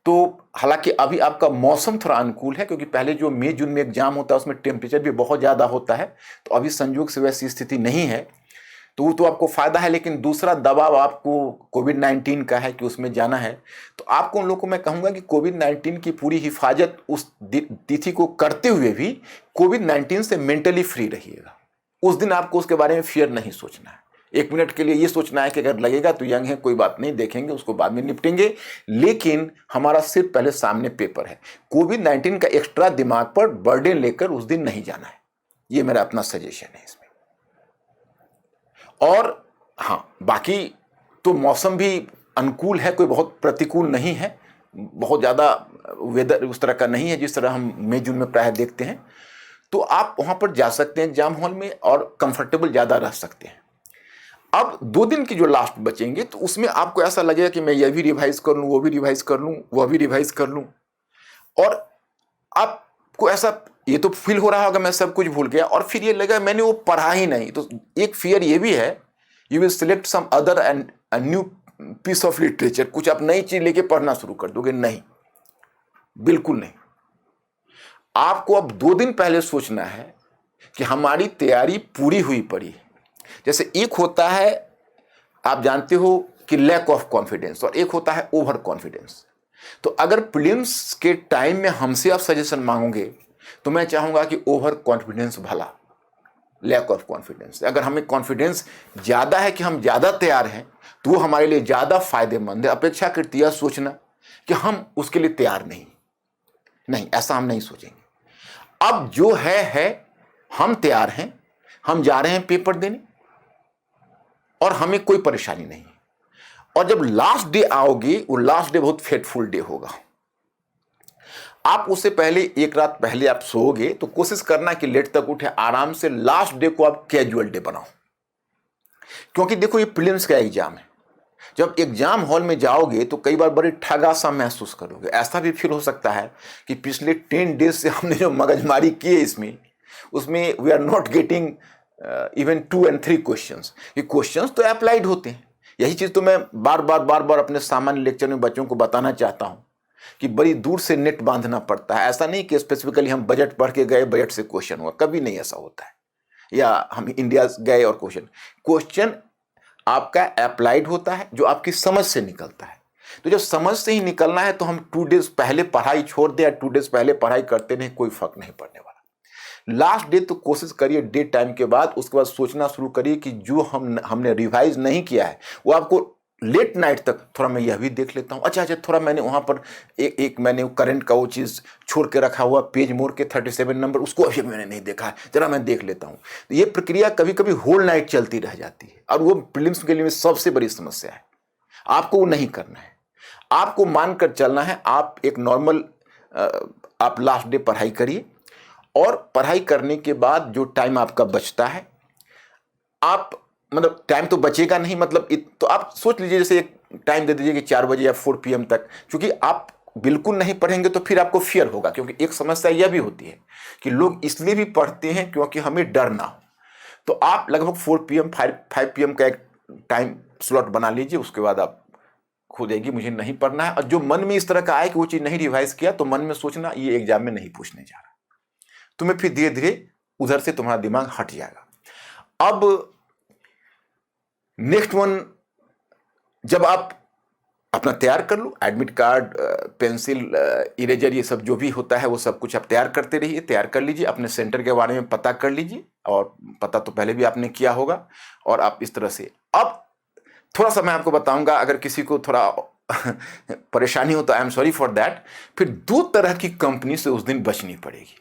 तो हालांकि अभी आपका मौसम थोड़ा अनुकूल है, क्योंकि पहले जो मई जून में एग्जाम होता है उसमें टेम्परेचर भी बहुत ज़्यादा होता है, तो अभी संयोग से वैसी स्थिति नहीं है, तो वो तो आपको फायदा है। लेकिन दूसरा दबाव आपको कोविड-19 का है कि उसमें जाना है, तो आपको उन लोगों को मैं कहूँगा कि कोविड-19 की पूरी हिफाजत उस तिथि को करते हुए भी कोविड-19 से मेंटली फ्री रहिएगा। उस दिन आपको उसके बारे में फियर नहीं सोचना है। 1 मिनट के लिए ये सोचना है कि अगर लगेगा तो यंग है, कोई बात नहीं, देखेंगे, उसको बाद में निपटेंगे, लेकिन हमारा सिर्फ पहले सामने पेपर है। कोविड-19 का एक्स्ट्रा दिमाग पर बर्डन लेकर उस दिन नहीं जाना है। ये मेरा अपना सजेशन है इसमें। और हाँ, बाकी तो मौसम भी अनुकूल है, कोई बहुत प्रतिकूल नहीं है, बहुत ज़्यादा वेदर उस तरह का नहीं है जिस तरह हम मई जून में प्रायः देखते हैं। तो आप वहाँ पर जा सकते हैं एग्जाम हॉल में और कंफर्टेबल ज़्यादा रह सकते हैं। अब 2 दिन की जो लास्ट बचेंगे तो उसमें आपको ऐसा लगेगा कि मैं यह भी रिवाइज कर लूँ, वो भी रिवाइज कर लूँ, वह भी रिवाइज कर लूँ, और आपको ऐसा ये तो फील हो रहा होगा मैं सब कुछ भूल गया, और फिर ये लगा मैंने वो पढ़ा ही नहीं। तो एक फियर ये भी है, you will select some other and a new piece of literature, कुछ आप नई चीज लेके पढ़ना शुरू कर दोगे। नहीं, बिल्कुल नहीं। आपको अब 2 दिन पहले सोचना है कि हमारी तैयारी पूरी हुई पड़ी है। जैसे एक होता है, आप जानते हो कि लैक ऑफ कॉन्फिडेंस, और एक होता है ओवर कॉन्फिडेंस। तो अगर प्रीलिम्स के टाइम में हमसे आप सजेशन मांगोगे तो मैं चाहूंगा कि ओवर कॉन्फिडेंस भला, लैक ऑफ कॉन्फिडेंस। अगर हमें कॉन्फिडेंस ज़्यादा है कि हम ज़्यादा तैयार हैं तो वो हमारे लिए ज़्यादा फायदेमंद है, अपेक्षाकृत यह सोचना कि हम उसके लिए तैयार नहीं, ऐसा हम नहीं सोचेंगे। अब जो है, हम तैयार हैं, हम जा रहे हैं पेपर देने और हमें कोई परेशानी नहीं है। और जब लास्ट डे आओगे, वो लास्ट डे बहुत फेटफुल डे होगा। आप उससे पहले 1 रात पहले आप सोओगे तो कोशिश करना कि लेट तक उठे, आराम से लास्ट डे को आप कैजुअल डे बनाओ। क्योंकि देखो ये प्रीलिम्स का एग्जाम है, जब एग्जाम हॉल में जाओगे तो कई बार बड़े ठगा सा महसूस करोगे। ऐसा भी फील हो सकता है कि पिछले 10 डेज से हमने जो मगजमारी की है उसमें we are not getting even 2 and 3 questions. ये क्वेश्चंस तो अप्लाइड होते हैं। यही चीज़ तो मैं बार बार अपने सामान्य लेक्चर में बच्चों को बताना चाहता हूँ कि बड़ी दूर से नेट बांधना पड़ता है। ऐसा नहीं कि स्पेसिफिकली हम बजट पढ़ के गए, बजट से क्वेश्चन हुआ, कभी नहीं ऐसा होता है। या हम इंडिया गए और क्वेश्चन आपका अप्लाइड होता है, जो आपकी समझ से निकलता है। तो जब समझ से ही निकलना है तो हम 2 डेज पहले पढ़ाई छोड़ दें या 2 डेज पहले पढ़ाई करते नहीं, कोई फर्क नहीं पड़ने वाला। लास्ट डे तो कोशिश करिए डे टाइम के बाद, उसके बाद सोचना शुरू करिए कि जो हमने रिवाइज नहीं किया है वो आपको लेट नाइट तक, थोड़ा मैं यह भी देख लेता हूँ, अच्छा थोड़ा मैंने वहाँ पर एक मैंने करंट का वो चीज़ छोड़ के रखा हुआ, पेज मोड़ के 37 नंबर, उसको अभी मैंने नहीं देखा है, जरा मैं देख लेता हूँ। तो ये प्रक्रिया कभी कभी होल नाइट चलती रह जाती है, और वो प्रीलिम्स के लिए सबसे बड़ी समस्या है। आपको वो नहीं करना है, आपको मानकर चलना है। आप एक नॉर्मल आप लास्ट डे पढ़ाई करिए, और पढ़ाई करने के बाद जो टाइम आपका बचता है, आप मतलब टाइम तो बचेगा नहीं, मतलब तो आप सोच लीजिए जैसे एक टाइम दे दीजिए कि 4 बजे या 4 PM तक, क्योंकि आप बिल्कुल नहीं पढ़ेंगे तो फिर आपको फियर होगा। क्योंकि एक समस्या यह भी होती है कि लोग इसलिए भी पढ़ते हैं क्योंकि हमें डर ना हो। तो आप लगभग 4 PM 5 PM का एक टाइम स्लॉट बना लीजिए। उसके बाद आप खो जाएगी, मुझे नहीं पढ़ना है। और जो मन में इस तरह का आए कि वो चीज़ नहीं रिवाइज किया, तो मन में सोचना ये एग्जाम में नहीं पूछने जा रहा, तुम्हें फिर धीरे धीरे उधर से तुम्हारा दिमाग हट जाएगा। अब नेक्स्ट वन, जब आप अपना तैयार कर लो, एडमिट कार्ड, पेंसिल, इरेजर, ये सब जो भी होता है वो सब कुछ आप तैयार करते रहिए, तैयार कर लीजिए। अपने सेंटर के बारे में पता कर लीजिए, और पता तो पहले भी आपने किया होगा, और आप इस तरह से। अब थोड़ा सा मैं आपको बताऊंगा, अगर किसी को थोड़ा परेशानी हो तो I am sorry for that. फिर 2 तरह की कंपनी से उस दिन बचनी पड़ेगी।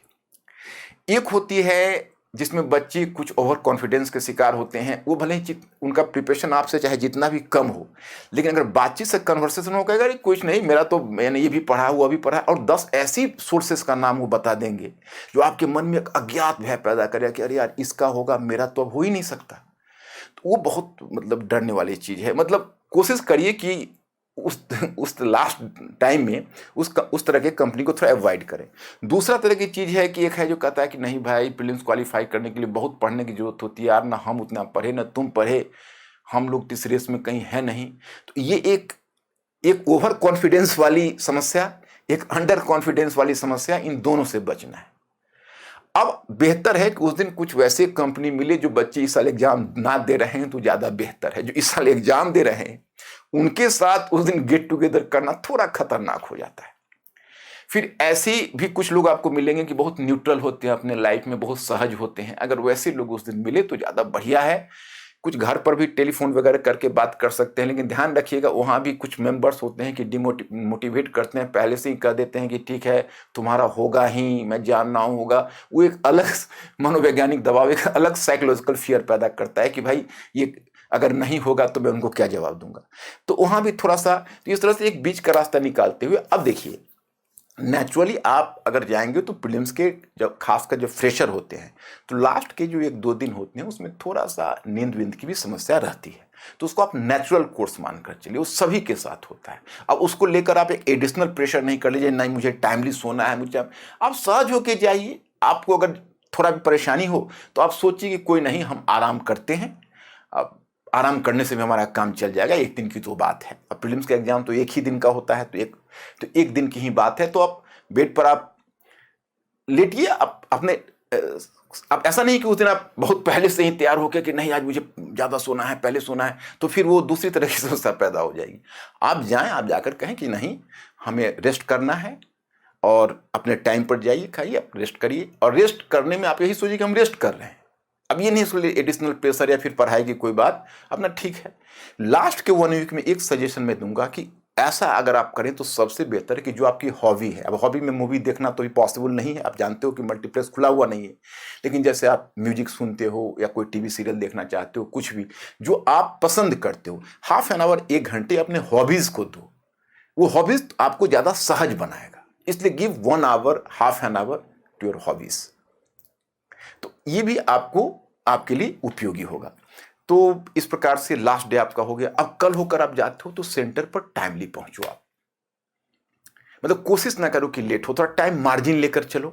एक होती है जिसमें बच्चे कुछ ओवर कॉन्फिडेंस के शिकार होते हैं, वो भले ही उनका प्रिपरेशन आपसे चाहे जितना भी कम हो, लेकिन अगर बातचीत से कन्वर्सेशन हो कहेगा कुछ नहीं, मेरा तो मैंने ये भी पढ़ा वो भी पढ़ा, और 10 ऐसी सोर्सेस का नाम वो बता देंगे जो आपके मन में एक अज्ञात भय पैदा करेगा कि अरे यार इसका होगा, मेरा तो अब हो ही नहीं सकता। तो वो बहुत मतलब डरने वाली चीज़ है। मतलब कोशिश करिए कि उस लास्ट टाइम में उस तरह के कंपनी को थोड़ा अवॉइड करें। दूसरा तरह की चीज़ है कि एक है जो कहता है कि नहीं भाई, प्रीलिम्स क्वालिफाई करने के लिए बहुत पढ़ने की जरूरत होती है यार, ना हम उतना पढ़े ना तुम पढ़े, हम लोग तो इस रेस में कहीं है नहीं। तो ये एक ओवर कॉन्फिडेंस वाली समस्या, एक अंडर कॉन्फिडेंस वाली समस्या, इन दोनों से बचना है। अब बेहतर है कि उस दिन कुछ वैसे कंपनी मिले जो बच्चे इस साल एग्जाम ना दे रहे हैं तो ज़्यादा बेहतर है। जो इस साल एग्जाम दे रहे हैं उनके साथ उस दिन गेट टुगेदर करना थोड़ा खतरनाक हो जाता है। फिर ऐसे भी कुछ लोग आपको मिलेंगे कि बहुत न्यूट्रल होते हैं, अपने लाइफ में बहुत सहज होते हैं। अगर वैसे लोग उस दिन मिले तो ज़्यादा बढ़िया है। कुछ घर पर भी टेलीफोन वगैरह करके बात कर सकते हैं, लेकिन ध्यान रखिएगा वहाँ भी कुछ मेंबर्स होते हैं कि डिमोटिवेट करते हैं, पहले से ही कह देते हैं कि ठीक है तुम्हारा होगा ही, मैं जान रहा हूँ होगा। वो एक अलग मनोवैज्ञानिक दबाव, एक अलग साइकोलॉजिकल फियर पैदा करता है कि भाई ये अगर नहीं होगा तो मैं उनको क्या जवाब दूंगा। तो वहाँ भी थोड़ा सा तो इस तरह से एक बीच का रास्ता निकालते हुए अब देखिए, नेचुरली आप अगर जाएंगे तो प्रीलिम्स के जब खासकर जो फ्रेशर होते हैं तो लास्ट के जो 1-2 दिन होते हैं उसमें थोड़ा सा नींद विंद की भी समस्या रहती है। तो उसको आप नेचुरल कोर्स मानकर चलिए, वो सभी के साथ होता है। अब उसको लेकर आप एक एडिशनल प्रेशर नहीं कर लीजिए, नहीं मुझे टाइमली सोना है, मुझे आप सहज होके जाइए। आपको अगर थोड़ा भी परेशानी हो तो आप सोचिए कि कोई नहीं, हम आराम करते हैं, अब आराम करने से भी हमारा काम चल जाएगा, एक दिन की तो बात है। अब प्रीलिम्स का एग्जाम तो एक ही दिन का होता है, तो एक दिन की ही बात है। तो आप बेड पर आप लेटिए, आप अपने अब ऐसा नहीं कि उस दिन आप बहुत पहले से ही तैयार होकर कि नहीं आज मुझे ज़्यादा सोना है, पहले सोना है, तो फिर वो दूसरी तरह की समस्या पैदा हो जाएगी। आप जाएं, आप जाकर कहें कि नहीं हमें रेस्ट करना है, और अपने टाइम पर जाइए, खाइए, आप रेस्ट करिए, और रेस्ट करने में आप यही सोचिए कि हम रेस्ट कर रहे हैं। अब ये नहीं इसके एडिशनल प्रेशर या फिर पढ़ाई की कोई बात, अपना ठीक है। लास्ट के 1 वीक में एक सजेशन मैं दूंगा कि ऐसा अगर आप करें तो सबसे बेहतर है कि जो आपकी हॉबी है, अब हॉबी में मूवी देखना तो भी पॉसिबल नहीं है, आप जानते हो कि मल्टीप्लेक्स खुला हुआ नहीं है, लेकिन जैसे आप म्यूजिक सुनते हो या कोई टीवी सीरियल देखना चाहते हो, कुछ भी जो आप पसंद करते हो, हाफ एन आवर 1 घंटे अपने हॉबीज को दो। वो हॉबीज आपको ज्यादा सहज बनाएगा, इसलिए give 1 hour, half an hour to your hobbies. तो ये भी आपके लिए उपयोगी होगा। तो इस प्रकार से लास्ट डे आपका हो गया। अब कल होकर आप जाते हो तो सेंटर पर टाइमली पहुंचो। आप मतलब कोशिश ना करो कि लेट हो, थोड़ा टाइम मार्जिन लेकर चलो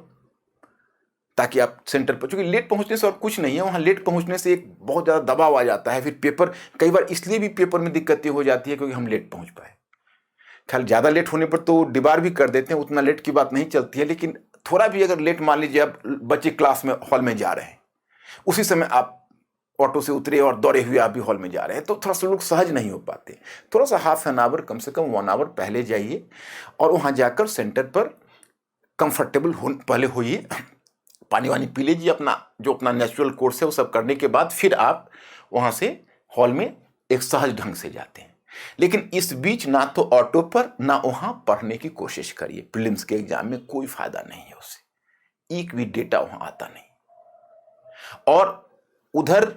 ताकि आप सेंटर पर, क्योंकि लेट पहुंचने से और कुछ नहीं है, वहां लेट पहुंचने से एक बहुत ज्यादा दबाव आ जाता है। फिर पेपर कई बार इसलिए भी पेपर में दिक्कतें हो जाती है क्योंकि हम लेट पहुंच पाए। खैर ज्यादा लेट होने पर तो डिबार भी कर देते हैं, उतना लेट की बात नहीं चलती है, लेकिन थोड़ा भी अगर लेट, मान लीजिए आप बच्चे क्लास में हॉल में जा रहे हैं, उसी समय आप ऑटो से उतरे और दौड़े हुए आप भी हॉल में जा रहे हैं, तो थोड़ा सा लोग सहज नहीं हो पाते। थोड़ा सा हाफ एन आवर, कम से कम 1 आवर पहले जाइए, और वहां जाकर सेंटर पर कंफर्टेबल पहले होइए, पानी वानी पी लीजिए, अपना नेचुरल कोर्स है वो सब करने के बाद फिर आप वहां से हॉल में एक सहज ढंग से जाते हैं। लेकिन इस बीच ना तो ऑटो पर ना वहां पढ़ने की कोशिश करिए। प्रीलिम्स के एग्जाम में कोई फायदा नहीं है उससे, एक भी डेटा वहां आता नहीं। और उधर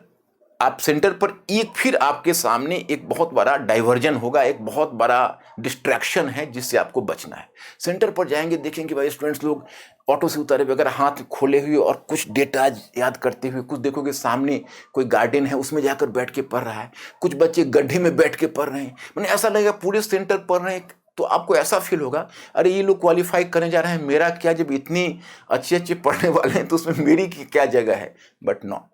आप सेंटर पर फिर आपके सामने एक बहुत बड़ा डाइवर्जन होगा, एक बहुत बड़ा डिस्ट्रैक्शन है जिससे आपको बचना है। सेंटर पर जाएंगे, देखेंगे भाई स्टूडेंट्स लोग ऑटो से उतारे बगैर हाथ खोले हुए और कुछ डेटा याद करते हुए, कुछ देखोगे सामने कोई गार्डन है उसमें जाकर बैठ के पढ़ रहा है, कुछ बच्चे गड्ढे में बैठ के पढ़ रहे हैं। मैंने ऐसा लगेगा पूरे सेंटर पढ़ रहे हैं, तो आपको ऐसा फील होगा अरे ये लोग क्वालिफाई करने जा रहे हैं, मेरा क्या, जब इतनी अच्छे अच्छे पढ़ने वाले हैं तो उसमें मेरी क्या जगह है। बट नो,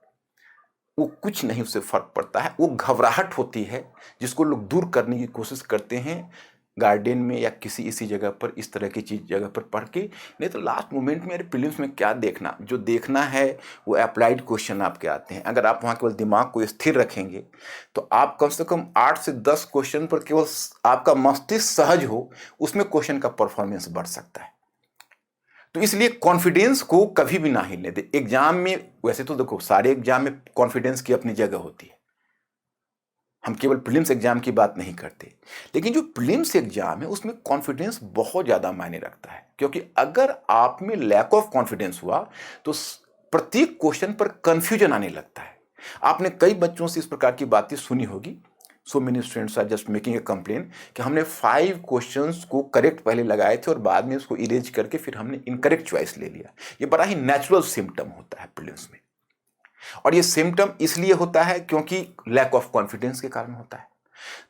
वो कुछ नहीं, उससे फर्क पड़ता है। वो घबराहट होती है जिसको लोग दूर करने की कोशिश करते हैं गार्डन में या किसी इसी जगह पर, इस तरह की चीज जगह पर पढ़ के। नहीं तो लास्ट मोमेंट में प्रीलिम्स में क्या देखना, जो देखना है वो अप्लाइड क्वेश्चन आपके आते हैं। अगर आप वहाँ केवल दिमाग को स्थिर रखेंगे तो आप कम से कम 8 से 10 क्वेश्चन पर केवल आपका मस्तिष्क सहज हो, उसमें क्वेश्चन का परफॉर्मेंस बढ़ सकता है। तो इसलिए कॉन्फिडेंस को कभी भी ना हिलने दे एग्जाम में। वैसे तो देखो सारे एग्जाम में कॉन्फिडेंस की अपनी जगह होती है, हम केवल प्रीलिम्स एग्जाम की बात नहीं करते, लेकिन जो प्रीलिम्स एग्जाम है उसमें कॉन्फिडेंस बहुत ज्यादा मायने रखता है। क्योंकि अगर आप में लैक ऑफ कॉन्फिडेंस हुआ तो प्रत्येक क्वेश्चन पर कंफ्यूजन आने लगता है। आपने कई बच्चों से इस प्रकार की बातें सुनी होगी। So many students are just making a complain कि हमने 5 क्वेश्चंस को करेक्ट पहले लगाए थे और बाद में उसको इरेज करके फिर हमने इनकरेक्ट चॉइस ले लिया। ये बड़ा ही नेचुरल सिम्टम होता है प्रीलिम्स में, और ये सिम्टम इसलिए होता है क्योंकि लैक ऑफ कॉन्फिडेंस के कारण होता है।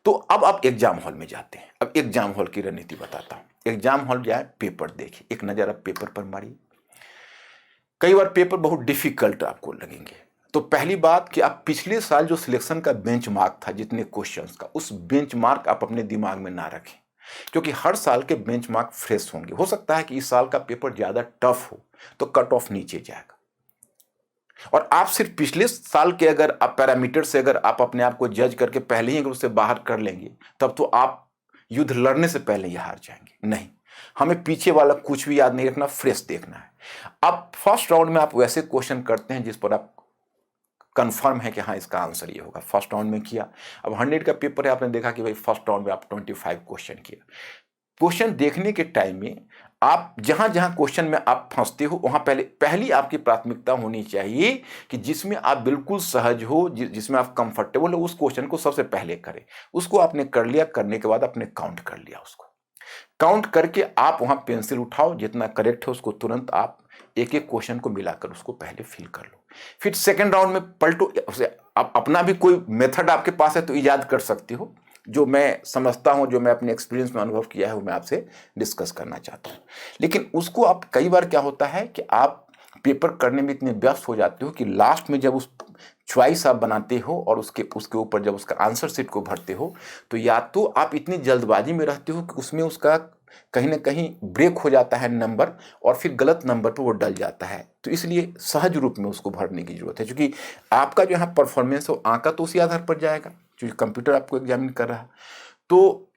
तो अब आप एग्जाम हॉल में जाते हैं। अब एग्जाम हॉल की रणनीति बताता हूं। एग्जाम हॉल जाए, पेपर देखिए, एक नजर आप पेपर पर मारिए। कई बार पेपर बहुत डिफिकल्ट आपको लगेंगे। तो पहली बात कि आप पिछले साल जो सिलेक्शन का बेंचमार्क था जितने क्वेश्चंस का, उस बेंचमार्क आप अपने दिमाग में ना रखें, क्योंकि हर साल के बेंचमार्क फ्रेश होंगे। हो सकता है कि इस साल का पेपर ज्यादा टफ हो तो कट ऑफ नीचे जाएगा, और आप सिर्फ पिछले साल के अगर आप पैरामीटर से अगर आप अपने आप को जज करके पहले ही अगर उससे बाहर कर लेंगे, तब तो आप युद्ध लड़ने से पहले ही हार जाएंगे। नहीं, हमें पीछे वाला कुछ भी याद नहीं रखना, फ्रेश देखना है। अब फर्स्ट राउंड में आप वैसे क्वेश्चन करते हैं जिस पर आप कंफर्म है कि हाँ इसका आंसर ये होगा। फर्स्ट राउंड में किया। अब 100 का पेपर है, आपने देखा कि भाई फर्स्ट राउंड में आप 25 क्वेश्चन किया। क्वेश्चन देखने के टाइम में आप जहां जहां क्वेश्चन में आप फंसते हो वहां पहली आपकी प्राथमिकता होनी चाहिए कि जिसमें आप बिल्कुल सहज हो, जिसमें आप कंफर्टेबल हो, उस क्वेश्चन को सबसे पहले करें। उसको आपने कर लिया, करने के बाद आपने काउंट कर लिया। उसको काउंट करके आप वहां पेंसिल उठाओ, जितना करेक्ट है उसको तुरंत आप एक एक क्वेश्चन को मिलाकर उसको पहले फिल कर लो। फिर सेकेंड राउंड में पलटो। आप अपना भी कोई मेथड आपके पास है तो ईजाद कर सकते हो। जो मैं समझता हूं, जो मैं अपने एक्सपीरियंस में अनुभव किया है, वो मैं आपसे डिस्कस करना चाहता हूं। लेकिन उसको आप कई बार क्या होता है कि आप पेपर करने में इतने व्यस्त हो जाते हो कि लास्ट में जब उस चॉइस आप बनाते हो और उसके ऊपर जब उसका आंसर शीट को भरते हो, तो या तो आप इतनी जल्दबाजी में रहते हो कि उसमें उसका कहीं ना कहीं ब्रेक हो जाता है नंबर, और फिर गलत नंबर पर वो डल जाता है। तो इसलिए सहज रूप में उसको भरने की जरूरत है, क्योंकि आपका जो यहाँ परफॉर्मेंस है वो आंका तो उसी आधार पर जाएगा क्योंकि कंप्यूटर आपको एग्जामिन कर रहा है। तो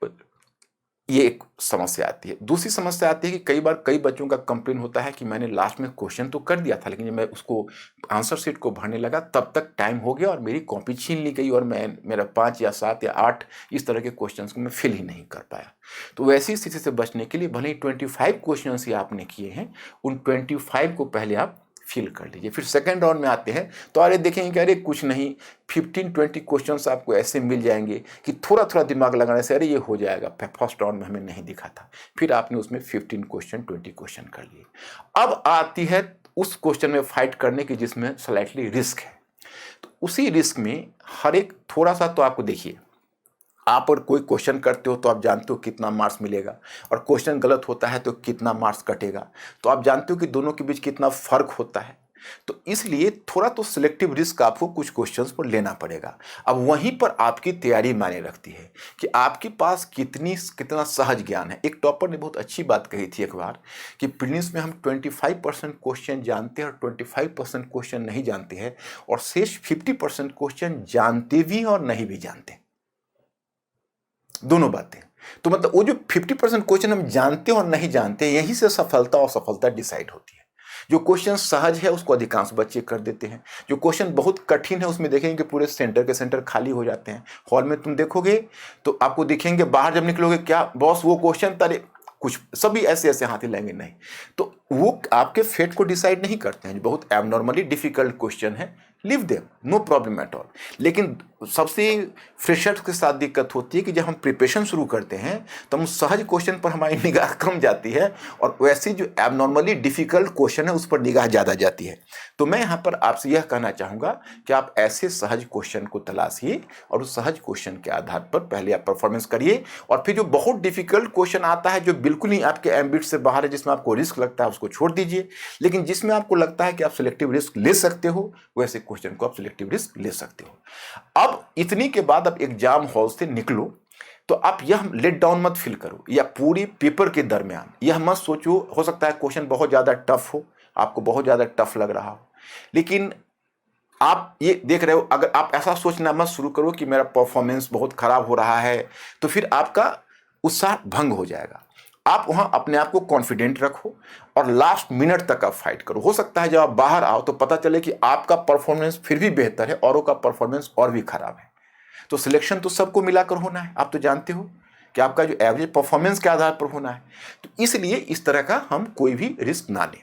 ये एक समस्या आती है। दूसरी समस्या आती है कि कई बार कई बच्चों का कंप्लेन होता है कि मैंने लास्ट में क्वेश्चन तो कर दिया था, लेकिन जब मैं उसको आंसर शीट को भरने लगा तब तक टाइम हो गया और मेरी कॉपी छीन ली गई, और मेरा 5 या 7 या 8 इस तरह के क्वेश्चंस को मैं फिल ही नहीं कर पाया। तो वैसी स्थिति से बचने के लिए भले ही 25 क्वेश्चन ही आपने किए हैं, उन 25 को पहले आप फिल कर लीजिए। फिर सेकेंड राउंड में आते हैं तो अरे देखेंगे कि अरे कुछ नहीं, 15-20 क्वेश्चंस आपको ऐसे मिल जाएंगे कि थोड़ा थोड़ा दिमाग लगाने से अरे ये हो जाएगा, फर्स्ट राउंड में हमें नहीं दिखा था। फिर आपने उसमें 15 क्वेश्चन 20 क्वेश्चन कर लिए। अब आती है उस क्वेश्चन में फाइट करने की जिसमें स्लाइटली रिस्क है। तो उसी रिस्क में हर एक थोड़ा सा, तो आपको देखिए, आप और कोई क्वेश्चन करते हो तो आप जानते हो कितना मार्क्स मिलेगा, और क्वेश्चन गलत होता है तो कितना मार्क्स कटेगा। तो आप जानते हो कि दोनों के बीच कितना फर्क होता है। तो इसलिए थोड़ा तो सिलेक्टिव रिस्क आपको कुछ क्वेश्चंस पर लेना पड़ेगा। अब वहीं पर आपकी तैयारी मायने रखती है कि आपके पास कितना सहज ज्ञान है। एक टॉपर ने बहुत अच्छी बात कही थी एक बार कि प्रीलिम्स में हम 25% क्वेश्चन जानते हैं और 25% क्वेश्चन नहीं जानते हैं, और शेष 50% क्वेश्चन जानते भी और नहीं भी जानते, दोनों बातें। तो मतलब वो जो 50% क्वेश्चन हम जानते और नहीं जानते, यहीं से सफलता और सफलता डिसाइड होती है। जो क्वेश्चन सहज है उसको अधिकांश बच्चे कर देते हैं। जो क्वेश्चन बहुत कठिन है उसमें देखेंगे कि पूरे सेंटर के सेंटर खाली हो जाते हैं। हॉल में तुम देखोगे तो आपको दिखेंगे, बाहर जब निकलोगे, क्या बॉस वो क्वेश्चन, तारे कुछ सभी ऐसे ऐसे हाथ हिलाएंगे, नहीं। तो वो आपके फेट को डिसाइड नहीं करते हैं। बहुत एबनॉर्मली डिफिकल्ट क्वेश्चन है, leave them, no problem at all. लेकिन सबसे फ्रेशर्स के साथ दिक्कत होती है कि जब हम प्रिपरेशन शुरू करते हैं तो हम सहज क्वेश्चन पर हमारी निगाह कम जाती है, और वैसे जो एबनॉर्मली डिफिकल्ट क्वेश्चन है उस पर निगाह ज़्यादा जाती है। तो मैं यहाँ पर आपसे यह कहना चाहूँगा कि आप ऐसे सहज क्वेश्चन को तलाशिए, और उस सहज क्वेश्चन के आधार पर पहले आप परफॉर्मेंस करिए, और फिर जो बहुत डिफिकल्ट क्वेश्चन आता है, जो बिल्कुल ही आपके एम्बिट से बाहर है, जिसमें आपको रिस्क लगता है, उसको छोड़ दीजिए। लेकिन जिसमें आपको लगता है कि आप सिलेक्टिव रिस्क ले सकते हो, वैसे क्वेश्चन को आप सिलेक्टिव रिस्क ले सकते हो। अब इतनी के बाद आप एग्जाम हॉल से निकलो तो आप यह लेट डाउन मत फील करो, या पूरी पेपर के दरमियान यह मत सोचो, हो सकता है क्वेश्चन बहुत ज़्यादा टफ हो, आपको बहुत ज़्यादा टफ लग रहा हो, लेकिन आप ये देख रहे हो, अगर आप ऐसा सोचना मत शुरू करो कि मेरा परफॉर्मेंस बहुत खराब हो रहा है, तो फिर आपका उत्साह भंग हो जाएगा। आप वहां अपने आप को कॉन्फिडेंट रखो और लास्ट मिनट तक आप फाइट करो। हो सकता है जब आप बाहर आओ तो पता चले कि आपका परफॉर्मेंस फिर भी बेहतर है, औरों का परफॉर्मेंस और भी खराब है। तो सिलेक्शन तो सबको मिलाकर होना है, आप तो जानते हो कि आपका जो एवरेज परफॉर्मेंस के आधार पर होना है। तो इसलिए इस तरह का हम कोई भी रिस्क ना लें।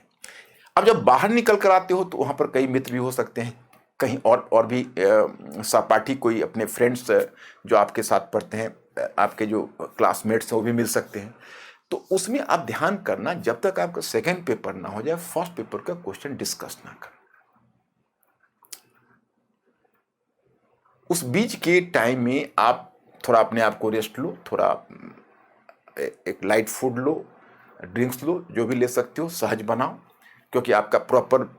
अब जब बाहर निकल कर आते हो तो वहाँ पर कई मित्र भी हो सकते हैं, कहीं और भी सहपाठी, कोई अपने फ्रेंड्स जो आपके साथ पढ़ते हैं, आपके जो क्लासमेट्स हैं वो भी मिल सकते हैं। तो उसमें आप ध्यान करना, जब तक आपका सेकंड पेपर ना हो जाए, फर्स्ट पेपर का क्वेश्चन डिस्कस ना करना। उस बीच के टाइम में आप थोड़ा अपने आप को रेस्ट लो, थोड़ा एक लाइट फूड लो, ड्रिंक्स लो, जो भी ले सकते हो सहज बनाओ, क्योंकि आपका प्रॉपर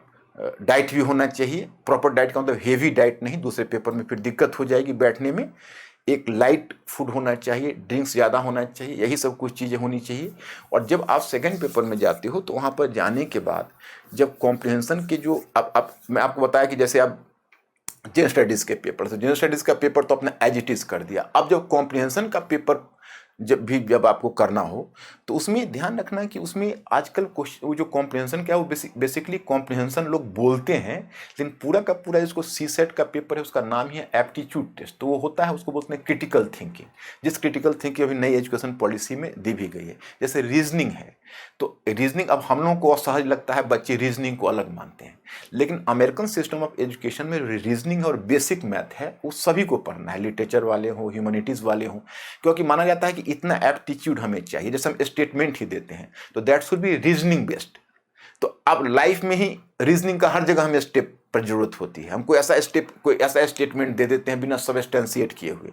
डाइट भी होना चाहिए। प्रॉपर डाइट का मतलब हेवी डाइट नहीं, दूसरे पेपर में फिर दिक्कत हो जाएगी बैठने में। एक लाइट फूड होना चाहिए, ड्रिंक्स ज़्यादा होना चाहिए, यही सब कुछ चीज़ें होनी चाहिए। और जब आप सेकंड पेपर में जाते हो तो वहाँ पर जाने के बाद जब कॉम्प्रिहेंशन के जो अब मैं आपको बताया कि जैसे आप जनरल स्टडीज़ के पेपर, तो जनरल स्टडीज़ का पेपर तो अपना एज इट इज़ कर दिया। अब जब कॉम्प्रिहेंशन का पेपर जब आपको करना हो तो उसमें ध्यान रखना कि उसमें आजकल वो जो कॉम्प्रिहेंशन क्या है, वो बेसिकली कॉम्प्रिहेंशन लोग बोलते हैं, लेकिन पूरा का पूरा जिसको सी सेट का पेपर है उसका नाम ही है एप्टीट्यूड टेस्ट। तो वो होता है, उसको बोलते हैं क्रिटिकल थिंकिंग, जिस क्रिटिकल थिंकिंग अभी नई एजुकेशन पॉलिसी में दी भी गई है। जैसे रीजनिंग है, तो रीजनिंग अब हम लोगों को असहज लगता है, बच्चे रीजनिंग को अलग मानते हैं, लेकिन अमेरिकन सिस्टम ऑफ एजुकेशन में रीजनिंग और बेसिक मैथ है, वो सभी को पढ़ना है, लिटरेचर वाले हो, ह्यूमैनिटीज़ वाले हो, क्योंकि माना जाता है कि इतना एप्टीट्यूड हमें चाहिए। जैसे हम स्टेटमेंट ही देते हैं तो that should be reasoning based. तो अब लाइफ में ही रीजनिंग का हर जगह हमें स्टेप पर जरूरत होती है। हम कोई ऐसा स्टेटमेंट दे देते हैं बिना सबस्टेंशिएट किए हुए,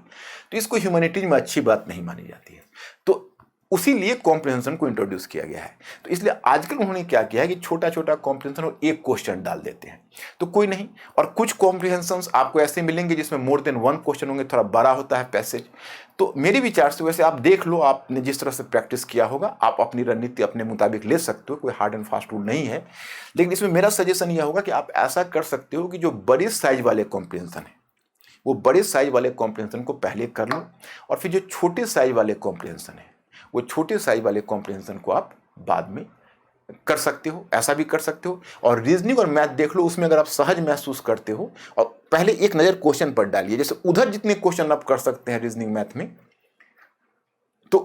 तो इसको ह्यूमैनिटीज में अच्छी बात नहीं मानी जाती है। तो उसी लिए कॉम्प्रिहेंशन को इंट्रोड्यूस किया गया है। तो इसलिए आजकल उन्होंने क्या किया है कि छोटा छोटा कॉम्प्रिहेंशन और एक क्वेश्चन डाल देते हैं, तो कोई नहीं। और कुछ कॉम्प्रिहेंशंस आपको ऐसे मिलेंगे जिसमें मोर देन वन क्वेश्चन होंगे, थोड़ा बड़ा होता है पैसेज। तो मेरे विचार से वैसे आप देख लो, आपने जिस तरह से प्रैक्टिस किया होगा, आप अपनी रणनीति अपने मुताबिक ले सकते हो, कोई हार्ड एंड फास्ट रूल नहीं है। लेकिन इसमें मेरा सजेशन यह होगा कि आप ऐसा कर सकते हो कि जो बड़े साइज वाले कॉम्प्रिहेंशन है, वो बड़े साइज वाले कॉम्प्रिहेंशन को पहले कर लो, और फिर जो छोटे साइज वाले कॉम्प्रिहेंशन है, वो छोटे साइज वाले कॉम्प्रिहेंशन को आप बाद में कर सकते हो, ऐसा भी कर सकते हो। और रीजनिंग और मैथ देख लो, उसमें अगर आप सहज महसूस करते हो, और पहले एक नज़र क्वेश्चन पर डालिए, जैसे उधर जितने क्वेश्चन आप कर सकते हैं रीजनिंग मैथ में, तो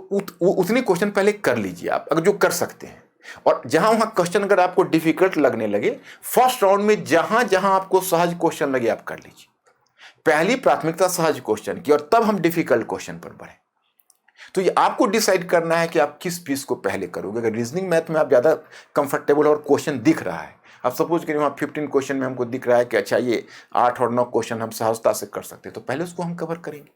उतने क्वेश्चन पहले कर लीजिए आप, अगर जो कर सकते हैं। और जहां वहां क्वेश्चन अगर आपको डिफिकल्ट लगने लगे, फर्स्ट राउंड में जहां जहां आपको सहज क्वेश्चन लगे आप कर लीजिए। पहली प्राथमिकता सहज क्वेश्चन की, और तब हम डिफिकल्ट क्वेश्चन पर बढ़े। तो ये आपको डिसाइड करना है कि आप किस पीस को पहले करोगे। अगर रीजनिंग मैथ में आप ज़्यादा कंफर्टेबल और क्वेश्चन दिख रहा है, आप सपोज करिए वहाँ 15 क्वेश्चन में हमको दिख रहा है कि अच्छा ये 8 और 9 क्वेश्चन हम सहजता से कर सकते हैं, तो पहले उसको हम कवर करेंगे।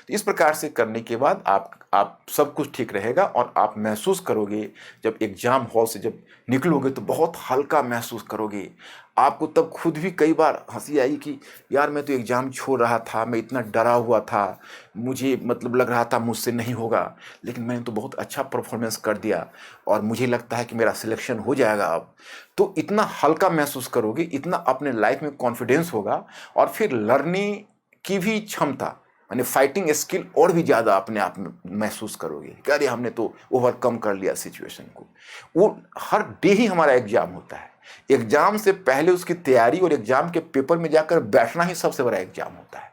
तो इस प्रकार से करने के बाद आप सब कुछ ठीक रहेगा, और आप महसूस करोगे जब एग्ज़ाम हॉल से जब निकलोगे तो बहुत हल्का महसूस करोगे। आपको तब खुद भी कई बार हंसी आई कि यार मैं तो एग्ज़ाम छोड़ रहा था, मैं इतना डरा हुआ था, मुझे मतलब लग रहा था मुझसे नहीं होगा, लेकिन मैंने तो बहुत अच्छा परफॉर्मेंस कर दिया और मुझे लगता है कि मेरा सिलेक्शन हो जाएगा अब। तो इतना हल्का महसूस करोगे, इतना अपने लाइफ में कॉन्फिडेंस होगा, और फिर लर्ने की भी क्षमता, यानी फाइटिंग स्किल और भी ज़्यादा अपने आप में महसूस करोगे कि अरे हमने तो ओवरकम कर लिया सिचुएशन को। वो हर डे ही हमारा एग्जाम होता है, एग्जाम से पहले उसकी तैयारी और एग्जाम के पेपर में जाकर बैठना ही सबसे बड़ा एग्जाम होता है,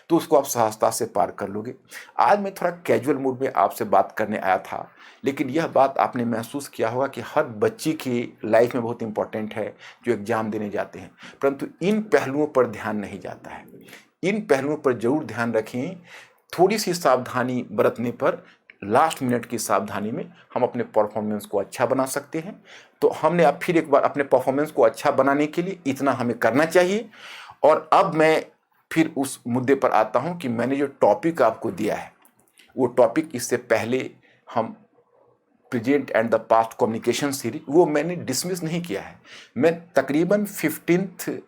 तो उसको आप सहजता से पार कर लोगे। आज मैं थोड़ा कैजुअल मूड में आपसे बात करने आया था, लेकिन यह बात आपने महसूस किया होगा कि हर बच्चे की लाइफ में बहुत इंपॉर्टेंट है जो एग्जाम देने जाते हैं, परंतु इन पहलुओं पर ध्यान नहीं जाता है। इन पहलुओं पर जरूर ध्यान रखें। थोड़ी सी सावधानी बरतने पर, लास्ट मिनट की सावधानी में हम अपने परफॉर्मेंस को अच्छा बना सकते हैं। तो हमने अब फिर एक बार अपने परफॉर्मेंस को अच्छा बनाने के लिए इतना हमें करना चाहिए। और अब मैं फिर उस मुद्दे पर आता हूं कि मैंने जो टॉपिक आपको दिया है, वो टॉपिक इससे पहले हम present and the past communication series, वो मैंने डिसमिस नहीं किया है। मैं तकरीबन 15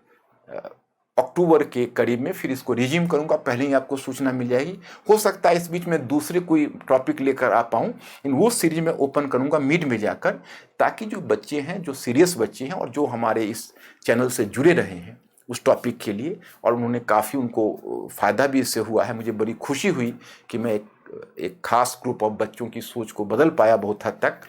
अक्टूबर के करीब में फिर इसको रिज्यूम करूंगा, पहले ही आपको सूचना मिल जाएगी। हो सकता है इस बीच में दूसरे कोई टॉपिक लेकर आ पाऊँ, इन वो सीरीज में ओपन करूंगा मिड में जाकर, ताकि जो बच्चे हैं, जो सीरियस बच्चे हैं और जो हमारे इस चैनल से जुड़े रहे हैं उस टॉपिक के लिए, और उन्होंने काफ़ी उनको फ़ायदा भी इससे हुआ है, मुझे बड़ी खुशी हुई कि मैं एक खास ग्रुप ऑफ बच्चों की सोच को बदल पाया बहुत हद तक।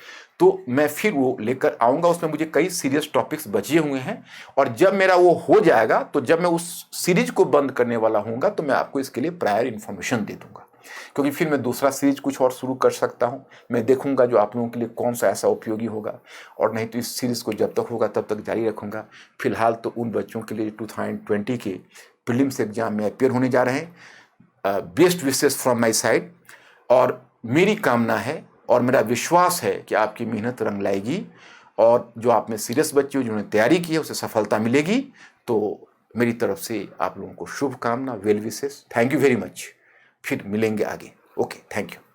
तो मैं फिर वो लेकर आऊँगा, उसमें मुझे कई सीरियस टॉपिक्स बचे हुए हैं, और जब मेरा वो हो जाएगा, तो जब मैं उस सीरीज को बंद करने वाला हूँगा, तो मैं आपको इसके लिए प्रायर इन्फॉर्मेशन दे दूँगा। क्योंकि फिर मैं दूसरा सीरीज कुछ और शुरू कर सकता हूँ। मैं देखूंगा जो आप लोगों के लिए कौन सा ऐसा उपयोगी होगा, और नहीं तो इस सीरीज़ को जब तक होगा तब तक जारी रखूँगा। फिलहाल तो उन बच्चों के लिए 2020 के प्रीलिम्स एग्जाम में अपेयर होने जा रहे हैं। Best wishes from my side, और मेरी कामना है और मेरा विश्वास है कि आपकी मेहनत रंग लाएगी, और जो आप में सीरियस बच्चे हो जिन्होंने तैयारी की है उसे सफलता मिलेगी। तो मेरी तरफ से आप लोगों को शुभकामना, well wishes. Thank you very much. फिर मिलेंगे आगे। Okay, thank you.